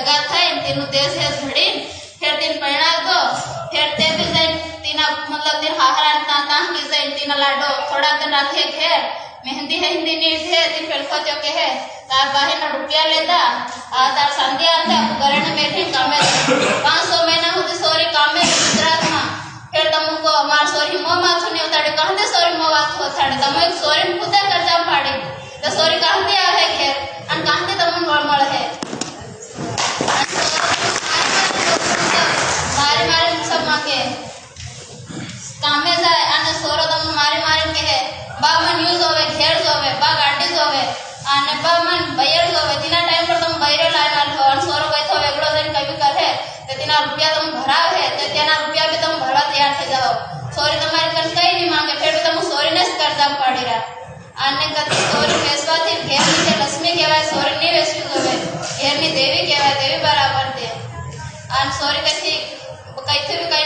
भेगा थई तीनु देश है झड़ी फिर तीन परिणाम दो फिर ते भी जाई तीना मतलब तीन हाहरान ता की जाई तीना लाडो थोड़ा दिन राखे घेर मेहंदी है हिंदी नीट है तीन पेलखो चौके है तार बाहे ना रुपया लेदा तार संध्या आते अब घरे ने बैठे कामे 500 महीना होती सोरी कामे गुजरात में फिर तुमको मार सोरी मो माथु ने उताड़े कहते सोरी मो बात होताड़े तम एक सोरी खुदा कर्जा फाड़े तो सोरी कहते आ है घेर अन कहते तमन मळ है मारे मारे सब मांगे कामे जाए अन सोरो तम मारे मारे के है बा मन यूज होवे घेर होवे बा गाड़ी होवे अने बा मन बयर होवे तिना टाइम पर तुम बयर लायन हो अन सोरो बैठो वेगड़ो दिन कभी करे ते तिना रुपया तुम भराव है ते तेना रुपया भी तुम भरवा तैयार थे जाओ सोरी तुम्हारी कन कई नहीं मांगे फिर भी तुम सोरी ने कर्जा पड़ी रहा अने कति सोरी वेसवा थी घेर नीचे लक्ष्मी कहवाय सोरी नहीं वेसवी होवे घेर नी देवी कहवाय देवी बराबर दे अन सोरी कथी कईथे भी कई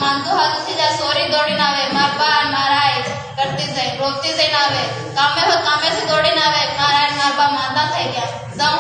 मानतो हाथ थी जा सोरी दौड़ी ना आवे मारबा माराय करती जाए रोकती जाए ना आवे कामे से दौड़ी ना आवे नारायण मारबा मांदा થઈ ગયા जाऊं